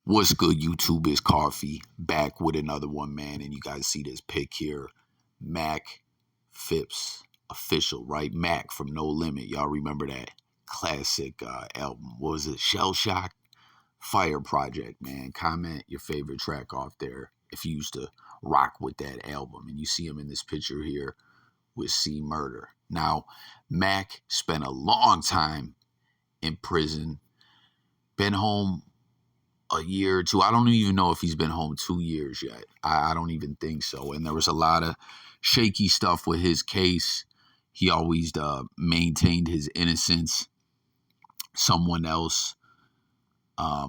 What's good, YouTube? Is Coffee back with another one, man. And you guys see this pic here. Mac Phipps official, right? Mac from No Limit. Y'all remember that classic album? What was it? Shell Shock? Fire Project, man. Comment your favorite track off there if you used to rock with that album. And you see him in this picture here with Cmurder. Now, Mac spent a long time in prison, been home a year or two. I don't even know if he's been home 2 years yet. I don't even think so. And there was a lot of shaky stuff with his case. He always maintained his innocence. Someone else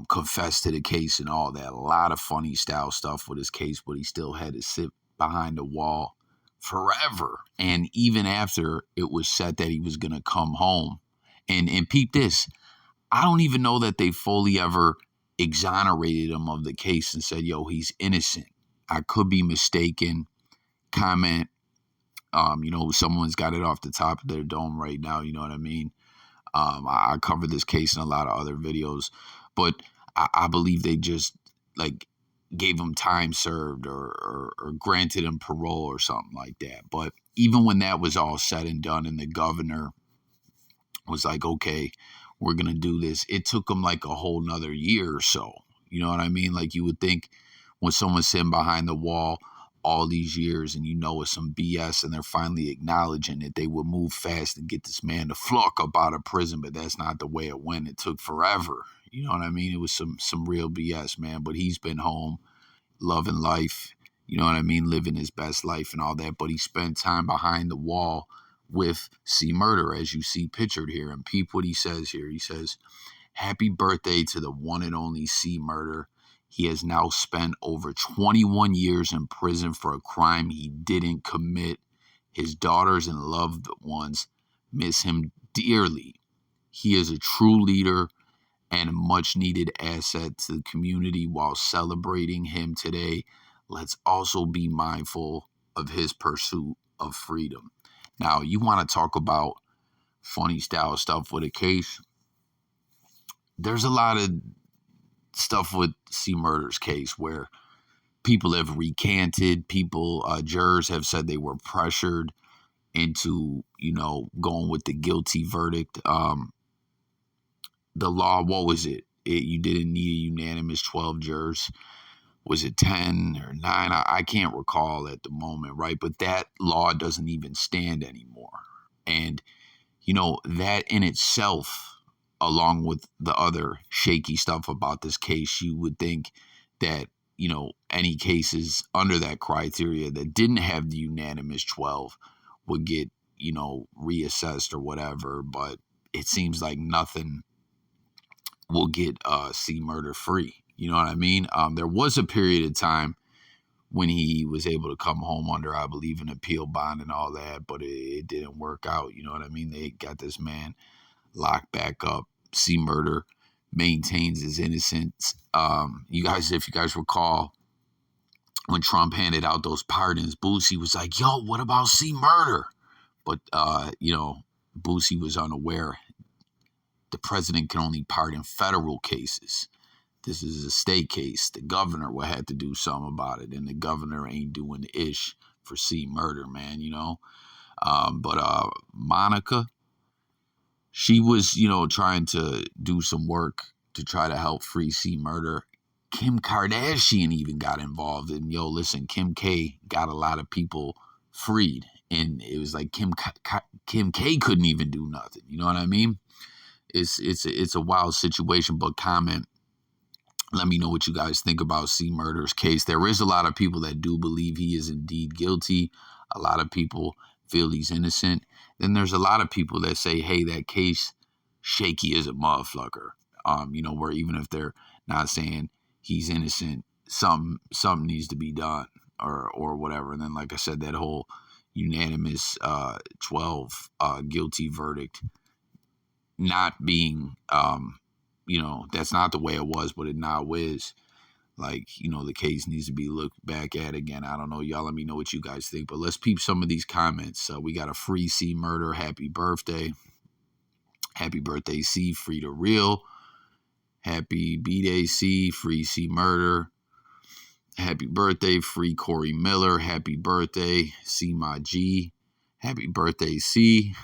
confessed to the case and all that. A lot of funny style stuff with his case, but he still had to sit behind the wall forever. And even after it was said that he was going to come home. And peep this, I don't even know that they fully ever exonerated him of the case and said, yo, he's innocent. I could be mistaken. Comment, someone's got it off the top of their dome right now. You know what I mean? I covered this case in a lot of other videos, but I believe they just gave him time served or granted him parole or something like that. But even when that was all said and done and the governor was like, okay, we're going to do this, it took them like a whole nother year or so. You know what I mean? Like, you would think when someone's sitting behind the wall all these years and it's some BS and they're finally acknowledging it, they would move fast and get this man to flock up out of prison. But that's not the way it went. It took forever. You know what I mean? It was some real BS, man. But he's been home loving life. You know what I mean? Living his best life and all that. But he spent time behind the wall with Cmurder, as you see pictured here. And peep what he says here. He says, happy birthday to the one and only Cmurder. He has now spent over 21 years in prison for a crime he didn't commit. His daughters and loved ones miss him dearly. He is a true leader and a much-needed asset to the community. While celebrating him today, let's also be mindful of his pursuit of freedom. Now, you want to talk about funny style stuff with a case? There's a lot of stuff with Cmurder's case where people have recanted. Jurors have said they were pressured into, going with the guilty verdict. The law, what was it? You didn't need a unanimous 12 jurors. Was it 10 or 9? I can't recall at the moment, right? But that law doesn't even stand anymore. And, that in itself, along with the other shaky stuff about this case, you would think that, any cases under that criteria that didn't have the unanimous 12 would get, reassessed or whatever. But it seems like nothing will get Cmurder free. You know what I mean? There was a period of time when he was able to come home under, I believe, an appeal bond and all that, but it didn't work out. You know what I mean? They got this man locked back up. Cmurder maintains his innocence. If you guys recall, when Trump handed out those pardons, Boosie was like, yo, what about Cmurder? But, Boosie was unaware. The president can only pardon federal cases. This is a state case. The governor will have to do something about it, and the governor ain't doing ish for Cmurder, man, But Monica, she was, trying to do some work to try to help free Cmurder. Kim Kardashian even got involved. And, listen, Kim K got a lot of people freed. And it was like Kim K couldn't even do nothing. You know what I mean? It's a wild situation, but comment. Let me know what you guys think about Cmurder's case. There is a lot of people that do believe he is indeed guilty. A lot of people feel he's innocent. Then there's a lot of people that say, hey, that case shaky as a motherfucker. Where even if they're not saying he's innocent, something needs to be done or whatever. And then, like I said, that whole unanimous 12 guilty verdict not being that's not the way it was, but it now is. The case needs to be looked back at again. I don't know. Y'all let me know what you guys think. But let's peep some of these comments. We got a free Cmurder. Happy birthday. Happy birthday, C. Free to real. Happy B-Day C, FreeCMurder. Happy birthday, Free Corey Miller. Happy birthday, C my G. Happy birthday, C.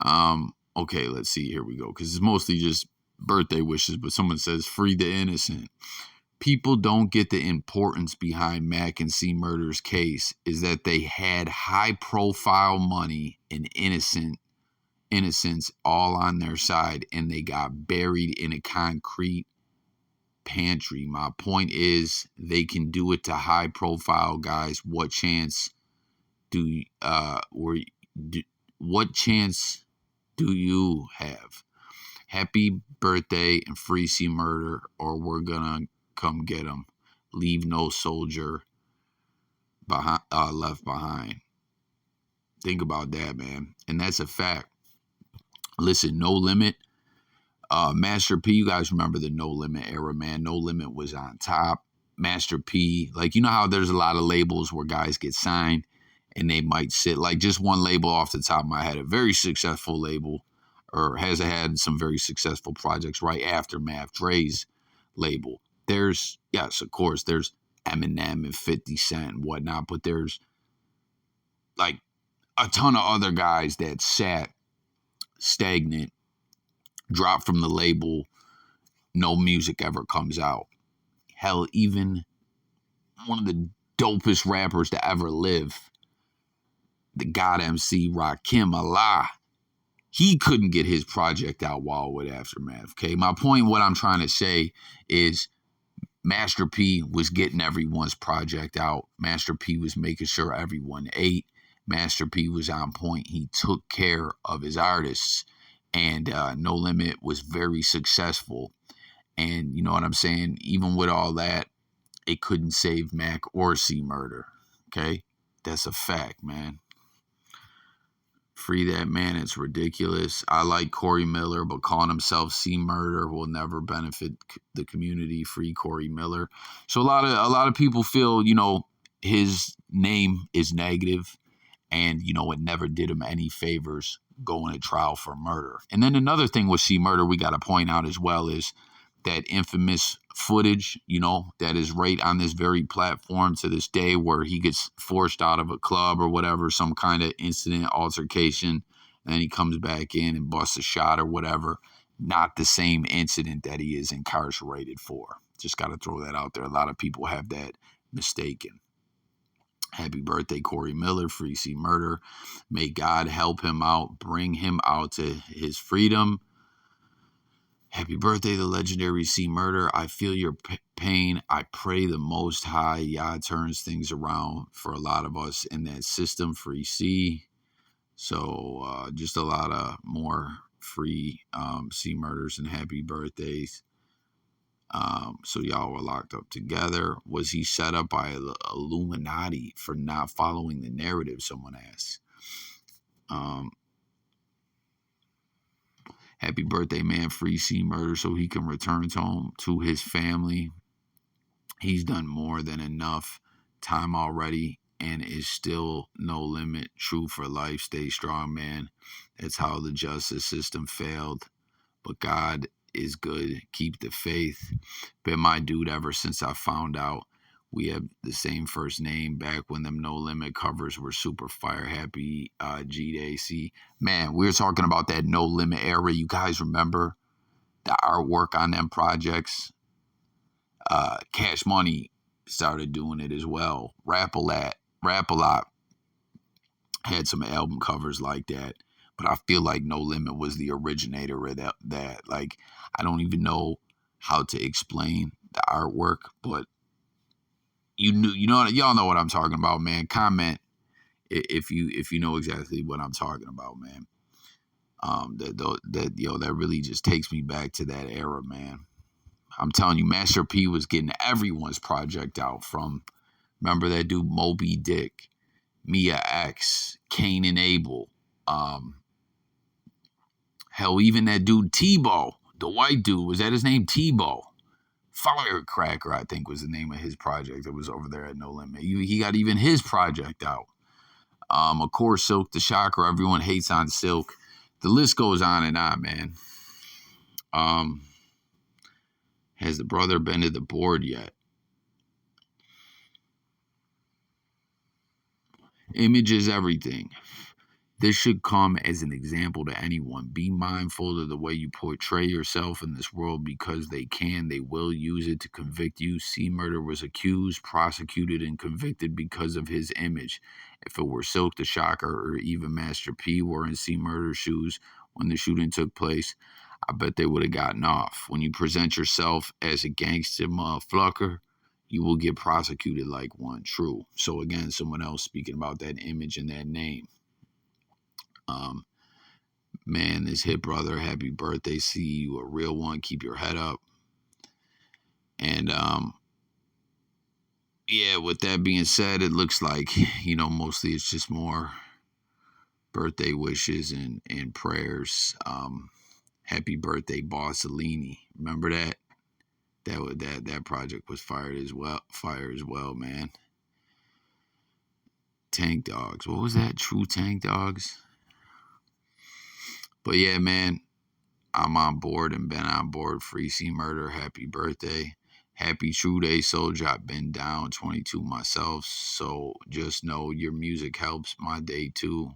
Okay, let's see. Here we go. Because it's mostly just birthday wishes, but someone says free the innocent. People don't get the importance behind Mac and Cmurder's case is that they had high-profile money and innocence all on their side, and they got buried in a concrete pantry. My point is, they can do it to high-profile guys. What chance do you have? Happy birthday and FreeCMurder, or we're gonna come get him. Leave no soldier left behind. Think about that, man. And that's a fact. Listen, No Limit, Master P, you guys remember the No Limit era, man. No Limit was on top. Master P, like, you know how there's a lot of labels where guys get signed and they might sit, like, just one label off the top of my head, a very successful label, or has had some very successful projects right after Math Dre's label. There's, yes, of course, there's Eminem and 50 Cent and whatnot, but there's like a ton of other guys that sat stagnant, dropped from the label, no music ever comes out. Hell, even one of the dopest rappers to ever live, the God MC Rakim Allah, he couldn't get his project out while with Aftermath. Okay, my point, what I'm trying to say is Master P was getting everyone's project out. Master P was making sure everyone ate. Master P was on point. He took care of his artists. And No Limit was very successful. And you know what I'm saying? Even with all that, it couldn't save Mac or Cmurder. Okay? That's a fact, man. Free that man. It's ridiculous. I like Corey Miller, but calling himself Cmurder will never benefit the community. Free Corey Miller. So a lot of people feel, you know, his name is negative, and you know it never did him any favors going to trial for murder. And then another thing with Cmurder we got to point out as well is that infamous footage, you know, that is right on this very platform to this day, where he gets forced out of a club or whatever, some kind of incident, altercation, and he comes back in and busts a shot or whatever. Not the same incident that he is incarcerated for. Just got to throw that out there. A lot of people have that mistaken. Happy birthday, Corey Miller, FreeCMurder. May God help him out, bring him out to his freedom. Happy birthday, the legendary Cmurder. I feel your pain. I pray the Most High Yah turns things around for a lot of us in that system, Free C. So just a lot of more free Cmurders and happy birthdays. So y'all were locked up together. Was he set up by Illuminati for not following the narrative? Someone asked. Happy birthday, man. Free Cmurder so he can return home to his family. He's done more than enough time already and is still no limit. True for life. Stay strong, man. That's how the justice system failed. But God is good. Keep the faith. Been my dude ever since I found out we have the same first name back when them No Limit covers were super fire. Happy G-Day. See, man, we were talking about that No Limit era. You guys remember the artwork on them projects? Cash Money started doing it as well. Rap-A-Lot had some album covers like that. But I feel like No Limit was the originator of that. Like, I don't even know how to explain the artwork, but y'all know what I'm talking about, man. Comment if you know exactly what I'm talking about, man. That really just takes me back to that era, man. I'm telling you, Master P was getting everyone's project out from, remember that dude Moby Dick, Mia X, Cain and Abel, hell, even that dude Tebow, the white dude, was that his name? Tebow. Firecracker, I think, was the name of his project that was over there at No Limit. He got even his project out. Of course, Silk the Shocker. Everyone hates on Silk. The list goes on and on, man. Has the brother been to the board yet? Image is everything. This should come as an example to anyone. Be mindful of the way you portray yourself in this world because they will use it to convict you. Cmurder was accused, prosecuted, and convicted because of his image. If it were Silk the Shocker or even Master P were in Cmurder's shoes when the shooting took place, I bet they would have gotten off. When you present yourself as a gangster motherfucker, you will get prosecuted like one. True. So again, someone else speaking about that image and that name. Um, Man, this hit brother, happy birthday. See you a real one. Keep your head up. And yeah, with that being said, it looks like, mostly it's just more birthday wishes and prayers. Happy birthday, Bossellini. Remember that? That project was fired as well, man. Tank Dogs. What was that? True Tank Dogs? But yeah, man, I'm on board and been on board. FreeCMurder, happy birthday. Happy True Day Soldier. I've been down 22 myself, so just know your music helps my day too.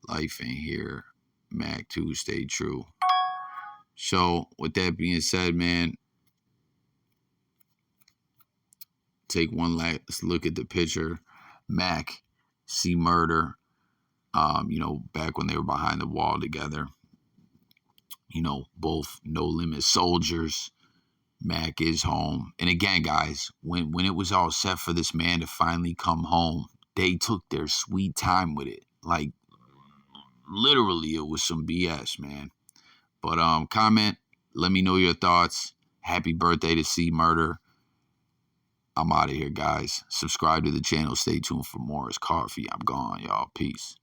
Life ain't here. Mac 2, stay true. So, with that being said, man, take one last look at the picture. Mac, Cmurder, back when they were behind the wall together. Both No Limit soldiers. Mac is home. And again, guys, when it was all set for this man to finally come home, they took their sweet time with it. Like, literally, it was some BS, man. But comment, let me know your thoughts. Happy birthday to Cmurder. I'm out of here, guys. Subscribe to the channel. Stay tuned for more. It's Coffee. I'm gone, y'all. Peace.